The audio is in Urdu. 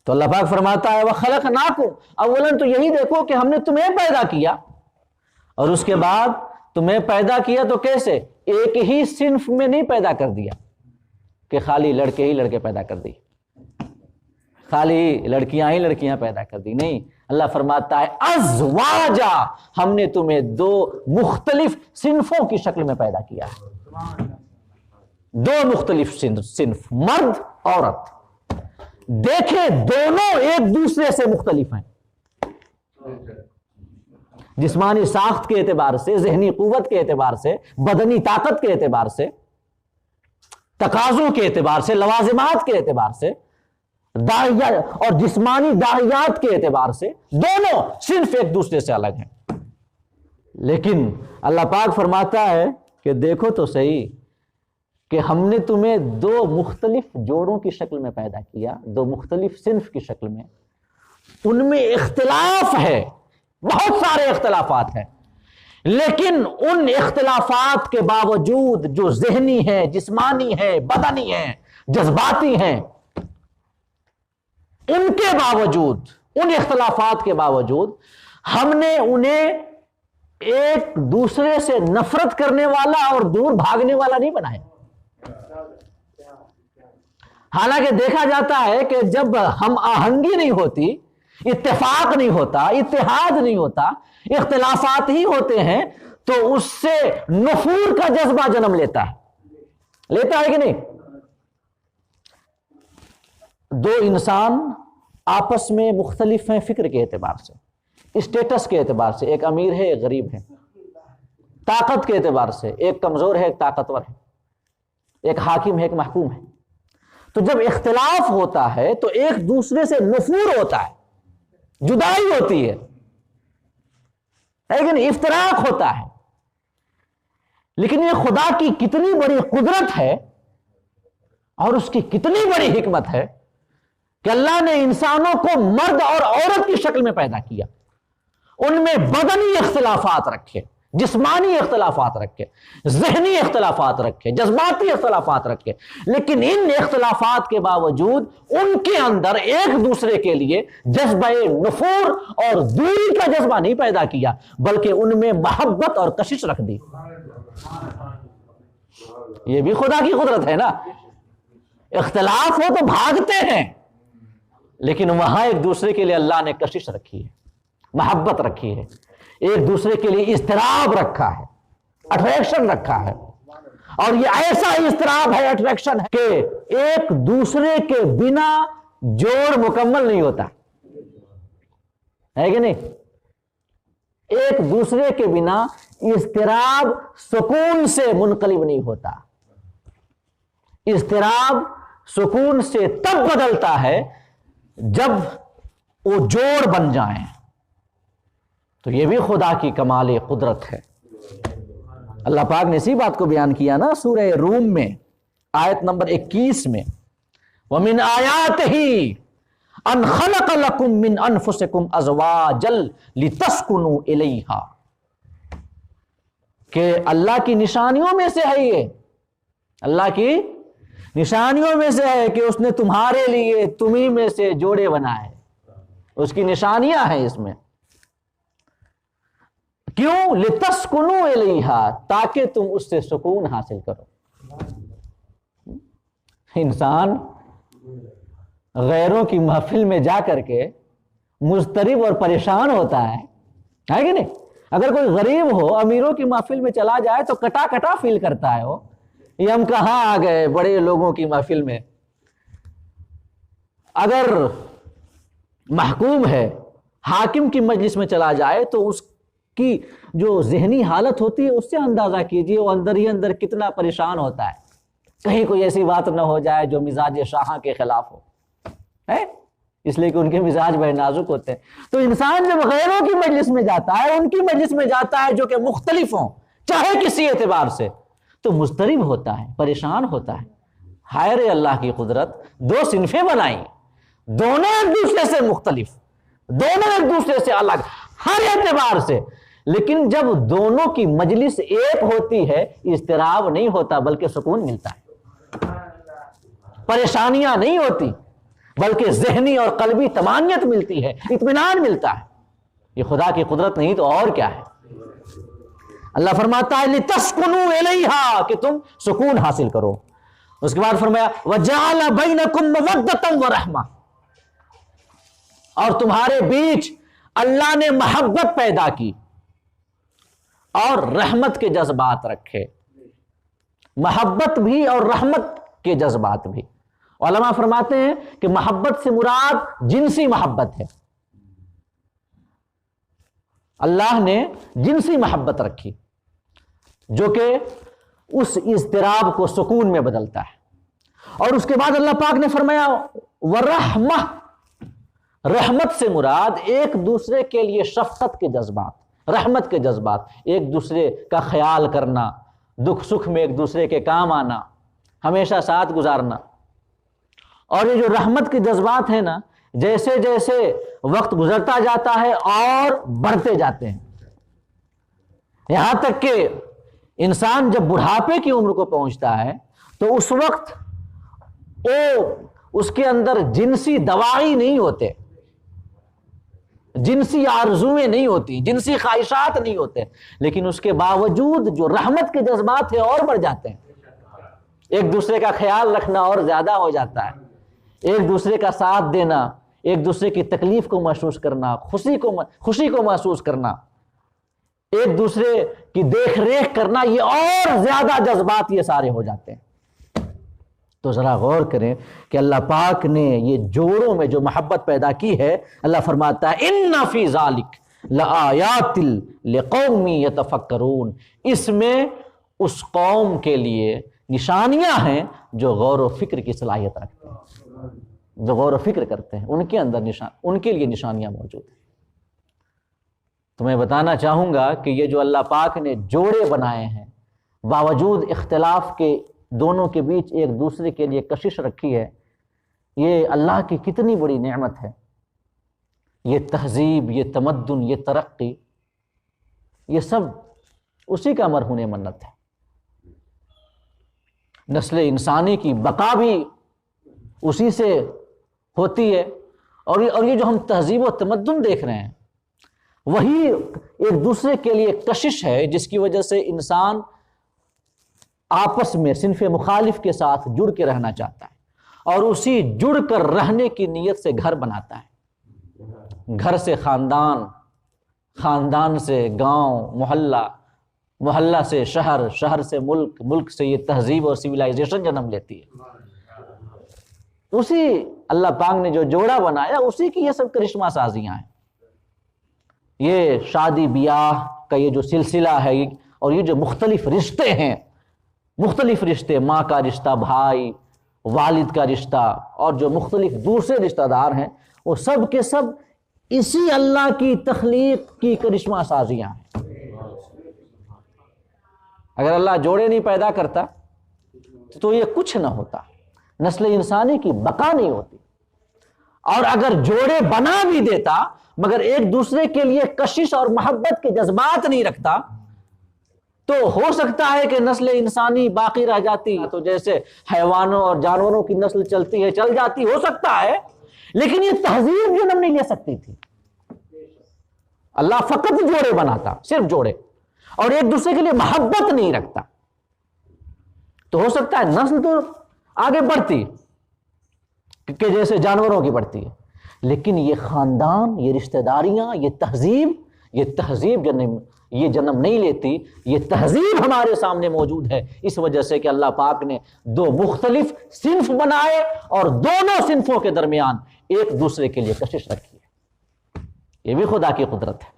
تو اللہ پاک فرماتا ہے وَخَلَقْنَاكُمْ، اولاً تو یہی دیکھو کہ ہم نے تمہیں پیدا کیا، اور اس کے بعد تمہیں پیدا کیا تو کیسے؟ ایک ہی صنف میں نہیں پیدا کر دیا کہ خالی لڑکے ہی لڑکے پیدا کر دی، خالی لڑکیاں ہی لڑکیاں پیدا کر دی، نہیں، اللہ فرماتا ہے ازواجا، ہم نے تمہیں دو مختلف صنفوں کی شکل میں پیدا کیا ہے، دو مختلف صنف، مرد عورت، دیکھیں دونوں ایک دوسرے سے مختلف ہیں، جسمانی ساخت کے اعتبار سے، ذہنی قوت کے اعتبار سے، بدنی طاقت کے اعتبار سے، تقاضوں کے اعتبار سے، لوازمات کے اعتبار سے، اور جسمانی داعیات کے اعتبار سے دونوں صنف ایک دوسرے سے الگ ہیں، لیکن اللہ پاک فرماتا ہے کہ دیکھو تو صحیح کہ ہم نے تمہیں دو مختلف جوڑوں کی شکل میں پیدا کیا، دو مختلف صنف کی شکل میں، ان میں اختلاف ہے، بہت سارے اختلافات ہیں، لیکن ان اختلافات کے باوجود جو ذہنی ہے، جسمانی ہے، بدنی ہے، جذباتی ہیں، ان کے باوجود، ان اختلافات کے باوجود ہم نے انہیں ایک دوسرے سے نفرت کرنے والا اور دور بھاگنے والا نہیں بنایا۔ حالانکہ دیکھا جاتا ہے کہ جب ہم آہنگی نہیں ہوتی، اتفاق نہیں ہوتا، اتحاد نہیں ہوتا، اختلافات ہی ہوتے ہیں، تو اس سے نفور کا جذبہ جنم لیتا ہے کہ نہیں؟ دو انسان آپس میں مختلف ہیں فکر کے اعتبار سے، اسٹیٹس کے اعتبار سے، ایک امیر ہے ایک غریب ہے، طاقت کے اعتبار سے ایک کمزور ہے ایک طاقتور ہے، ایک حاکم ہے ایک محکوم ہے، تو جب اختلاف ہوتا ہے تو ایک دوسرے سے نفور ہوتا ہے، جدائی ہوتی ہے، لیکن افتراق ہوتا ہے، لیکن یہ خدا کی کتنی بڑی قدرت ہے اور اس کی کتنی بڑی حکمت ہے کہ اللہ نے انسانوں کو مرد اور عورت کی شکل میں پیدا کیا، ان میں بدنی اختلافات رکھے، جسمانی اختلافات رکھے، ذہنی اختلافات رکھے، جذباتی اختلافات رکھے، لیکن ان اختلافات کے باوجود ان کے اندر ایک دوسرے کے لیے جذبہ نفور اور دوری کا جذبہ نہیں پیدا کیا، بلکہ ان میں محبت اور کشش رکھ دی۔ یہ بھی خدا کی قدرت ہے نا، اختلاف ہو تو بھاگتے ہیں، لیکن وہاں ایک دوسرے کے لیے اللہ نے کشش رکھی ہے، محبت رکھی ہے، ایک دوسرے کے لیے اضطراب رکھا ہے، اٹریکشن رکھا ہے، اور یہ ایسا اضطراب ہے، اٹریکشن ہے کہ ایک دوسرے کے بنا جوڑ مکمل نہیں ہوتا ہے کہ نہیں؟ ایک دوسرے کے بنا اضطراب سکون سے منقلب نہیں ہوتا، اضطراب سکون سے تب بدلتا ہے جب وہ جوڑ بن جائیں، تو یہ بھی خدا کی کمال قدرت ہے۔ اللہ پاک نے اسی بات کو بیان کیا نا سورہ روم میں آیت نمبر 21 میں، وَمِنْ آيَاتِهِ أَنْ خَلَقَ لَكُم مِّنْ أَنفُسِكُمْ أَزْوَاجًا لِتَسْكُنُوا إِلَيْهَا، کہ اللہ کی نشانیوں میں سے ہے، یہ اللہ کی نشانیوں میں سے ہے کہ اس نے تمہارے لیے تمہیں میں سے جوڑے بنائے، اس کی نشانیاں ہیں اس میں، کیوں؟ لِتَسْكُنُوا إِلَيْهَا، تاکہ تم اس سے سکون حاصل کرو۔ انسان غیروں کی محفل میں جا کر کے مضطرب اور پریشان ہوتا ہے کہ نہیں؟ اگر کوئی غریب ہو امیروں کی محفل میں چلا جائے تو کٹا کٹا فیل کرتا ہے، وہ یہ ہم کہاں آ گئے بڑے لوگوں کی محفل میں۔ اگر محکوم ہے حاکم کی مجلس میں چلا جائے تو اس کی جو ذہنی حالت ہوتی ہے اس سے اندازہ کیجئے وہ اندر ہی اندر کتنا پریشان ہوتا ہے، کہیں کوئی ایسی بات نہ ہو جائے جو مزاج شاہاں کے خلاف ہو، اس لیے کہ ان کے مزاج بڑے نازک ہوتے ہیں۔ تو انسان جب غیروں کی مجلس میں جاتا ہے، ان کی مجلس میں جاتا ہے جو کہ مختلف ہوں چاہے کسی اعتبار سے، تو مضطرب ہوتا ہے، پریشان ہوتا ہے۔ ہائے رے اللہ کی قدرت، دو صنفیں بنائیں، دونوں ایک دوسرے سے مختلف، دونوں ایک دوسرے سے الگ ہر اعتبار سے، لیکن جب دونوں کی مجلس ایک ہوتی ہے اضطراب نہیں ہوتا بلکہ سکون ملتا ہے، پریشانیاں نہیں ہوتی، بلکہ ذہنی اور قلبی طمانینت ملتی ہے، اطمینان ملتا ہے۔ یہ خدا کی قدرت نہیں تو اور کیا ہے؟ اللہ فرماتا ہے لِتَسْكُنُوا إِلَيْهَا، کہ تم سکون حاصل کرو۔ اس کے بعد فرمایا وَجَعَلَ بَيْنَكُمْ مَوَدَّةً وَرَحْمَةً، اور تمہارے بیچ اللہ نے محبت پیدا کی اور رحمت کے جذبات رکھے، محبت بھی اور رحمت کے جذبات بھی۔ علماء فرماتے ہیں کہ محبت سے مراد جنسی محبت ہے، اللہ نے جنسی محبت رکھی جو کہ اس اضطراب کو سکون میں بدلتا ہے۔ اور اس کے بعد اللہ پاک نے فرمایا وَرَحْمَةً، رحمت سے مراد ایک دوسرے کے لیے شفقت کے جذبات، رحمت کے جذبات، ایک دوسرے کا خیال کرنا، دکھ سکھ میں ایک دوسرے کے کام آنا، ہمیشہ ساتھ گزارنا۔ اور یہ جو رحمت کے جذبات ہیں نا، جیسے جیسے وقت گزرتا جاتا ہے اور بڑھتے جاتے ہیں، یہاں تک کہ انسان جب بڑھاپے کی عمر کو پہنچتا ہے تو اس وقت اس کے اندر جنسی دواعی نہیں ہوتے، جنسی آرزویں نہیں ہوتی، جنسی خواہشات نہیں ہوتے، لیکن اس کے باوجود جو رحمت کے جذبات ہیں اور بڑھ جاتے ہیں۔ ایک دوسرے کا خیال رکھنا اور زیادہ ہو جاتا ہے، ایک دوسرے کا ساتھ دینا، ایک دوسرے کی تکلیف کو محسوس کرنا، خوشی کو محسوس کرنا، ایک دوسرے کی دیکھ ریکھ کرنا، یہ اور زیادہ جذبات یہ سارے ہو جاتے ہیں۔ تو ذرا غور کریں کہ اللہ پاک نے یہ جوڑوں میں جو محبت پیدا کی ہے، اللہ فرماتا ہے ان فی ذالک لآیات لقوم یتفکرون، اس میں اس قوم کے لیے نشانیاں ہیں جو غور و فکر کی صلاحیت رکھتے ہیں، جو غور و فکر کرتے ہیں، ان کے اندر ان کے لیے نشانیاں موجود ہیں۔ تو میں بتانا چاہوں گا کہ یہ جو اللہ پاک نے جوڑے بنائے ہیں، باوجود اختلاف کے دونوں کے بیچ ایک دوسرے کے لیے کشش رکھی ہے، یہ اللہ کی کتنی بڑی نعمت ہے۔ یہ تہذیب، یہ تمدن، یہ ترقی، یہ سب اسی کا مرہون منت ہے۔ نسل انسانی کی بقا بھی اسی سے ہوتی ہے، اور یہ جو ہم تہذیب و تمدن دیکھ رہے ہیں، وہی ایک دوسرے کے لیے کشش ہے جس کی وجہ سے انسان آپس میں صنف مخالف کے ساتھ جڑ کے رہنا چاہتا ہے، اور اسی جڑ کر رہنے کی نیت سے گھر بناتا ہے، گھر سے خاندان، خاندان سے گاؤں، محلہ، محلہ سے شہر، شہر سے ملک، ملک سے یہ تہذیب اور سویلائزیشن جنم لیتی ہے۔ اسی اللہ پاک نے جو جوڑا بنایا، اسی کی یہ سب کرشمہ سازیاں ہیں۔ یہ شادی بیاہ کا یہ جو سلسلہ ہے، اور یہ جو مختلف رشتے ہیں، مختلف رشتے، ماں کا رشتہ، بھائی، والد کا رشتہ، اور جو مختلف دوسرے رشتہ دار ہیں، وہ سب کے سب اسی اللہ کی تخلیق کی کرشمہ سازیاں ہیں۔ اگر اللہ جوڑے نہیں پیدا کرتا تو یہ کچھ نہ ہوتا، نسل انسانی کی بقا نہیں ہوتی۔ اور اگر جوڑے بنا بھی دیتا مگر ایک دوسرے کے لیے کشش اور محبت کے جذبات نہیں رکھتا، تو ہو سکتا ہے کہ نسل انسانی باقی رہ جاتی، تو جیسے حیوانوں اور جانوروں کی نسل چلتی ہے، چل جاتی، ہو سکتا ہے، لیکن یہ تہذیب جنم نہیں لے سکتی تھی۔ اللہ فقط جوڑے بناتا، صرف جوڑے، اور ایک دوسرے کے لیے محبت نہیں رکھتا، تو ہو سکتا ہے نسل تو آگے بڑھتی کہ جیسے جانوروں کی بڑھتی ہے، لیکن یہ خاندان، یہ رشتہ داریاں، یہ تہذیب جنم نہیں لیتی۔ یہ تہذیب ہمارے سامنے موجود ہے اس وجہ سے کہ اللہ پاک نے دو مختلف صنف بنائے اور دونوں صنفوں کے درمیان ایک دوسرے کے لیے کشش رکھی ہے۔ یہ بھی خدا کی قدرت ہے۔